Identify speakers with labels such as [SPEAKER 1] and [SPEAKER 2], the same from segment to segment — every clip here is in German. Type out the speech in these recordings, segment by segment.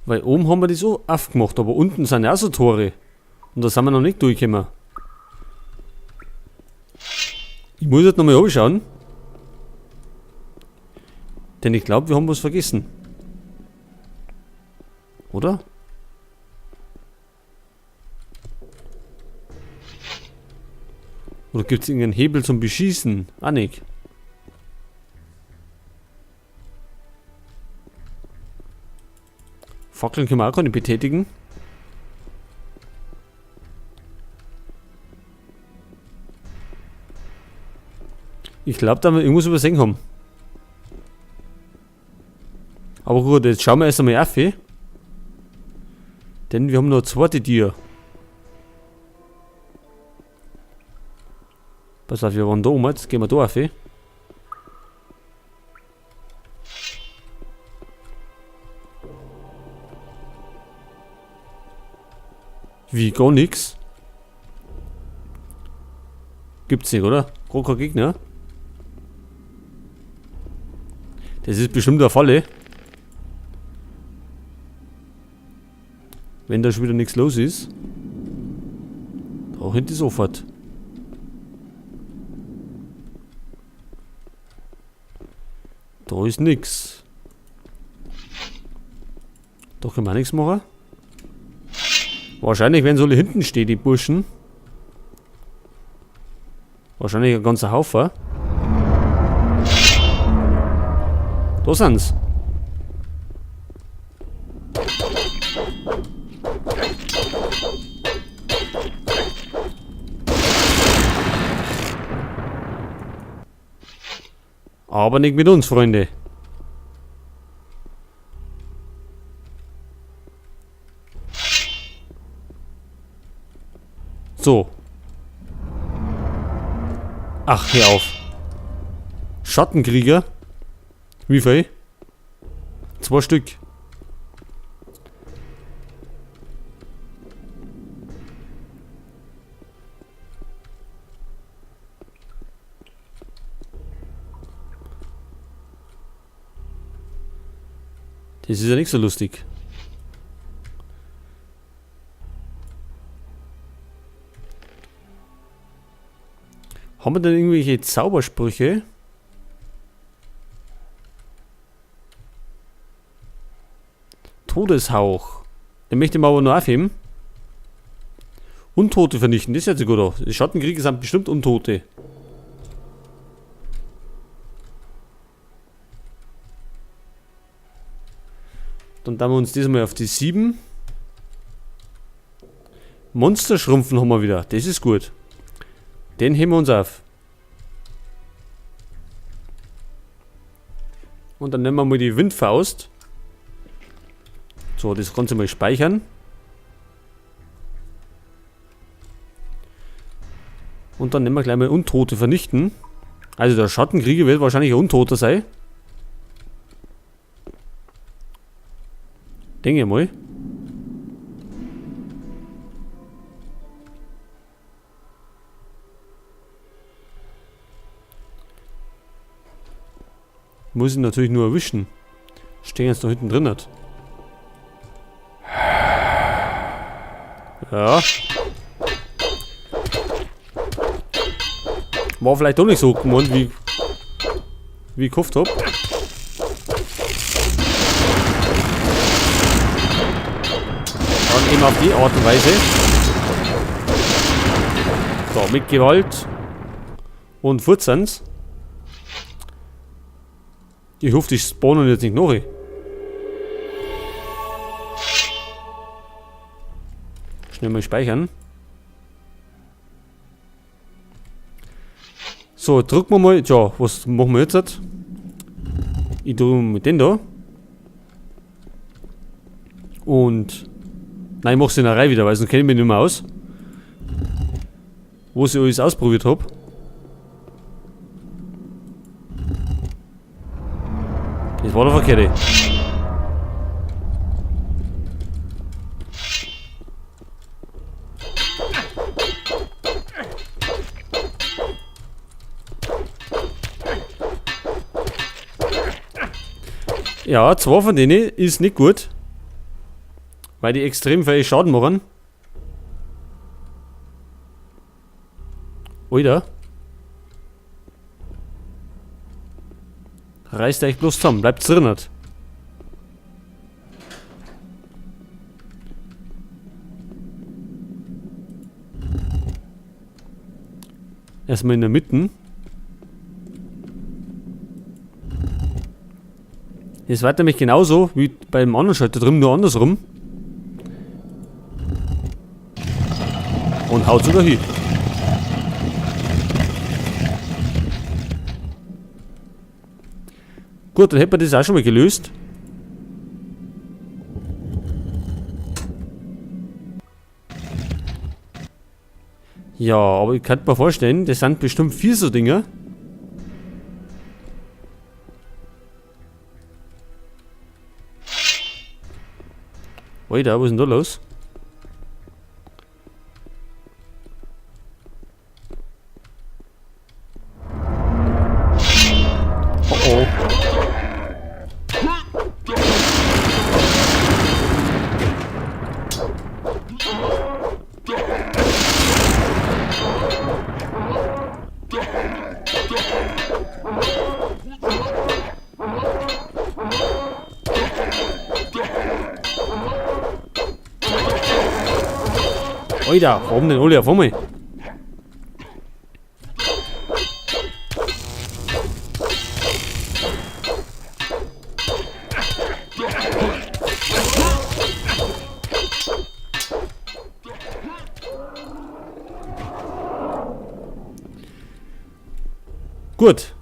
[SPEAKER 1] Weil oben haben wir das auch aufgemacht, aber unten sind ja auch so Tore. Und da sind wir noch nicht durchgekommen. Ich muss jetzt nochmal schauen. Denn ich glaube, wir haben was vergessen. Oder? Oder gibt es irgendeinen Hebel zum Beschießen? Ah, nicht. Fackeln können wir auch gar nicht betätigen. Ich glaube, da wir irgendwas übersehen haben. Aber gut, jetzt schauen wir erst einmal auf. Denn wir haben noch eine zweite Tür. Pass auf, wir waren da oben, jetzt gehen wir da auf. Wie, gar nix? Gibt's nicht, oder? Gar kein Gegner. Das ist bestimmt der Falle. Wenn da schon wieder nichts los ist. Da hinten ist sofort. Da ist nix. Da können wir auch nichts machen. Wahrscheinlich werden sie alle hinten stehen, die Burschen. Wahrscheinlich ein ganzer Haufen. Da sind's. Aber nicht mit uns, Freunde. So. Ach, hör auf. Schattenkrieger. Wie viel? 2 Stück. Das ist ja nicht so lustig. Haben wir denn irgendwelche Zaubersprüche? Todeshauch. Den möchte ich mal aber noch aufheben. Untote vernichten, das hört sich gut aus. Die Schattenkrieger sind bestimmt Untote. Dann tun wir uns diesmal auf die 7. Monsterschrumpfen haben wir wieder. Das ist gut. Den heben wir uns auf. Und dann nehmen wir mal die Windfaust. So, das Ganze mal speichern. Und dann nehmen wir gleich mal Untote vernichten. Also der Schattenkrieger wird wahrscheinlich ein Untoter sein. Denke ich mal. Muss ihn natürlich nur erwischen. Stehen jetzt noch hinten drin hat. Ja. War vielleicht doch nicht so gemeint, wie ich gehofft habe. Dann eben auf die Art und Weise. So, mit Gewalt. Und Furzens. Ich hoffe, die spawnen jetzt nicht noch. Schnell mal speichern. So, drücken wir mal. Tja, was machen wir jetzt? Ich drücke mit den da. Und. Nein, ich mache es in der Reihe wieder, weil sonst kenne ich mich nicht mehr aus. Wo ich alles ausprobiert habe. Das war der verkehrte. Ja, 2 von denen ist nicht gut. Weil die extrem viel Schaden machen. Oida. Reißt euch bloß zusammen, bleibt drinnen. Erstmal in der Mitte. Das war nämlich genauso wie beim anderen Schalter drüben, nur andersrum. Und haut sogar hin. Gut, dann hätten wir das auch schon mal gelöst. Ja, aber ich kann mir vorstellen, das sind bestimmt 4 so Dinger. Alter, was ist denn da los? Oh oh. Alter, warum denn alle auf einmal? Gut.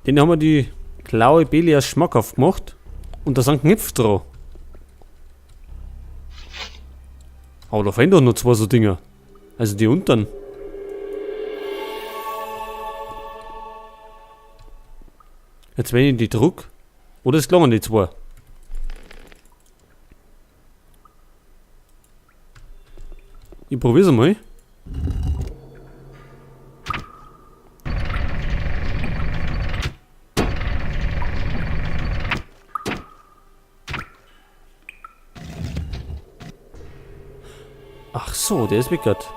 [SPEAKER 1] Den haben wir die blaue Belia schmackhaft gemacht. Und da sind Knöpfe dran. Aber da fehlen doch noch 2 so Dinger. Also die unteren. Jetzt wenn ich die druck. Oder es gelangen die 2. Ich probier's mal. Ach so, der ist weggert.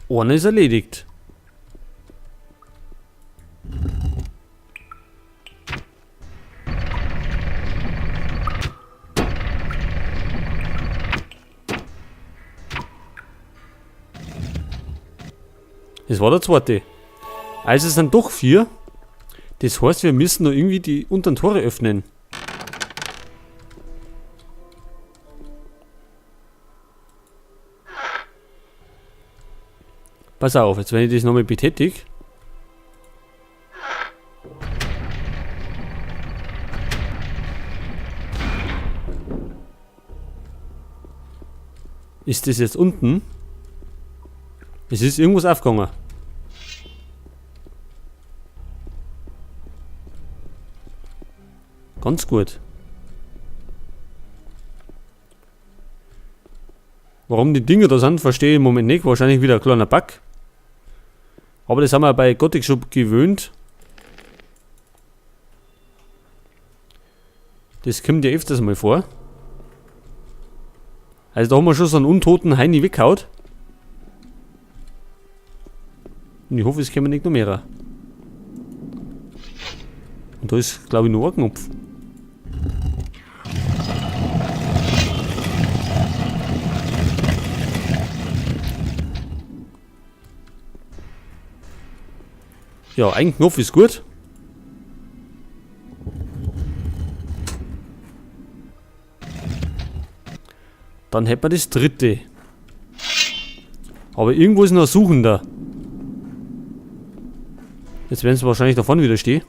[SPEAKER 1] Einer ist erledigt. Das war der zweite. Also es sind doch 4. Das heißt, wir müssen noch irgendwie die unteren Tore öffnen. Pass auf, jetzt wenn ich das nochmal betätige. Ist das jetzt unten? Es ist irgendwas aufgegangen. Ganz gut. Warum die Dinger da sind, verstehe ich im Moment nicht. Wahrscheinlich wieder ein kleiner Bug. Aber das haben wir bei Gothic schon gewöhnt. Das kommt ja öfters mal vor. Also da haben wir schon so einen untoten Heini weggehaut. Und ich hoffe, es kommen nicht noch mehr. Und da ist, glaube ich, nur ein Knopf. Ja, ein Knopf ist gut. Dann hätten wir das dritte. Aber irgendwo ist noch ein Suchender. Jetzt werden sie wahrscheinlich davon wieder stehen.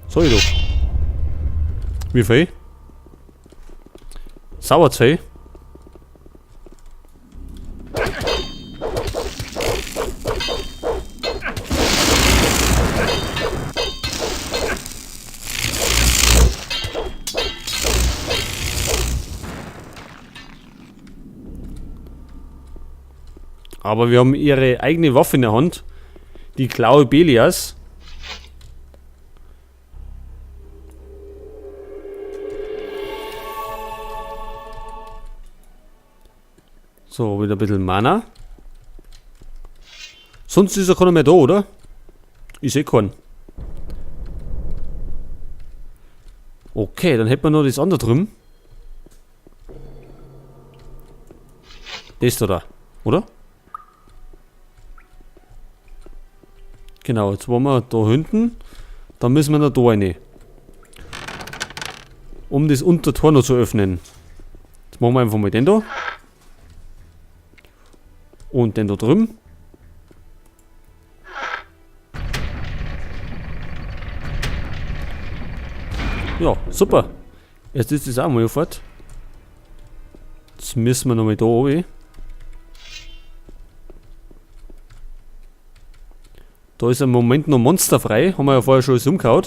[SPEAKER 1] Sag ich doch. Wie viel? Sauerzei. Aber wir haben ihre eigene Waffe in der Hand. Die Klaue Belias. So, wieder ein bisschen Mana. Sonst ist ja keiner mehr da, oder? Ich sehe keinen. Okay, dann hätten wir noch das andere drüben. Das da, oder? Genau, jetzt waren wir da hinten. Dann müssen wir noch da rein. Um das Untertor noch zu öffnen. Jetzt machen wir einfach mal den da. Und den da drüben. Ja, super. Jetzt ist das auch mal fort. Jetzt müssen wir noch mal da oben. Da ist im Moment noch Monster frei. Haben wir ja vorher schon alles umgehauen.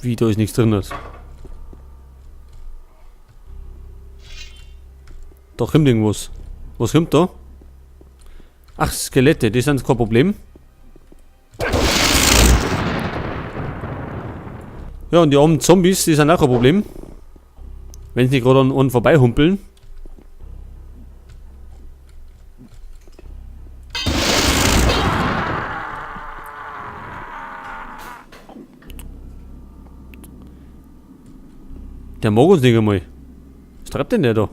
[SPEAKER 1] Wie, da ist nichts drin. Da kommt irgendwas. Was kommt da? Ach, Skelette, die sind kein Problem. Ja, und die armen Zombies, die sind auch ein Problem. Wenn sie nicht gerade an vorbeihumpeln. Der mag uns nicht einmal. Was treibt denn der da?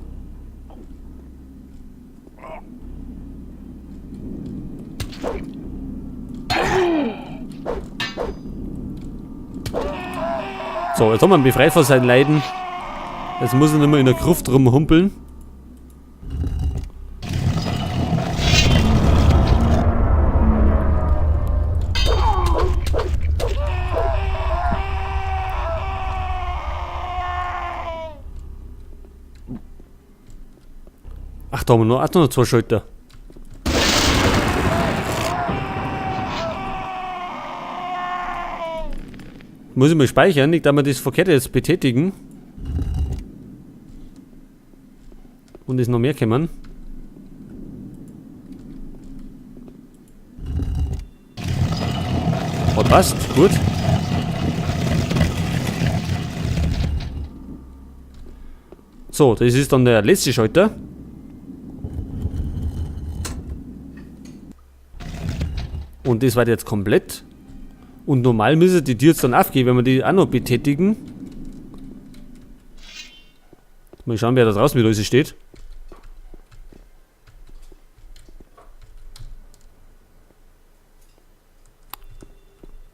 [SPEAKER 1] So, jetzt haben wir ihn befreit von seinen Leiden. Jetzt muss er nicht mehr in der Gruft rumhumpeln. Ach, da haben wir noch 2 Schalter. Muss ich mal speichern, nicht, dass wir das Verkehrte jetzt betätigen. Und es noch mehr kommen. Hat passt, gut. So, das ist dann der letzte Schalter. Und das war jetzt komplett. Und normal müsste die Tür jetzt dann aufgehen, wenn wir die auch noch betätigen. Mal schauen, wer da draußen mit uns steht.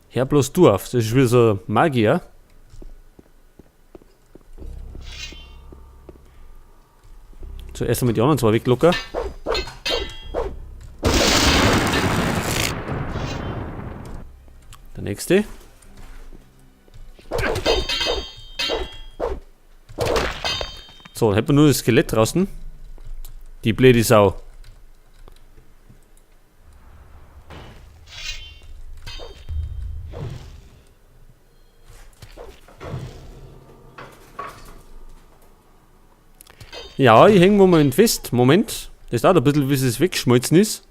[SPEAKER 1] Herr bloß Dorf, das ist wieder so ein Magier. Zuerst einmal die anderen 2 weglocker. Der nächste. So, dann hätten wir nur das Skelett draußen. Die blöde Sau. Ja, ich hänge im Moment fest. Moment. Das dauert ein bisschen, bis es weggeschmolzen ist.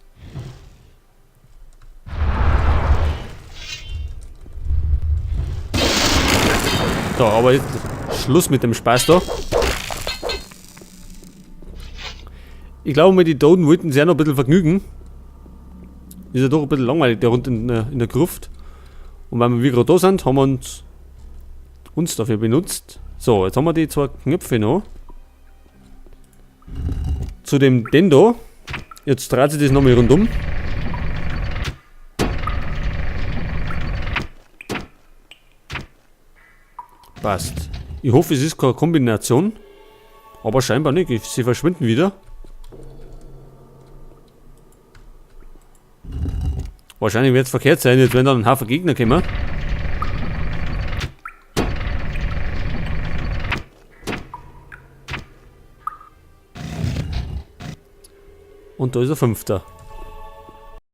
[SPEAKER 1] So, aber jetzt Schluss mit dem Spaß da. Ich glaube mal, die Toten wollten sich auch noch ein bisschen vergnügen. Ist ja doch ein bisschen langweilig, der rund in der Gruft. Und weil wir gerade da sind, haben wir uns dafür benutzt. So, jetzt haben wir die 2 Knöpfe noch. Zu dem den da. Jetzt dreht sich das nochmal rundum. Passt. Ich hoffe, es ist keine Kombination. Aber scheinbar nicht. Sie verschwinden wieder. Wahrscheinlich wird es verkehrt sein, jetzt wenn dann ein Haufen Gegner kommen. Und da ist ein 5.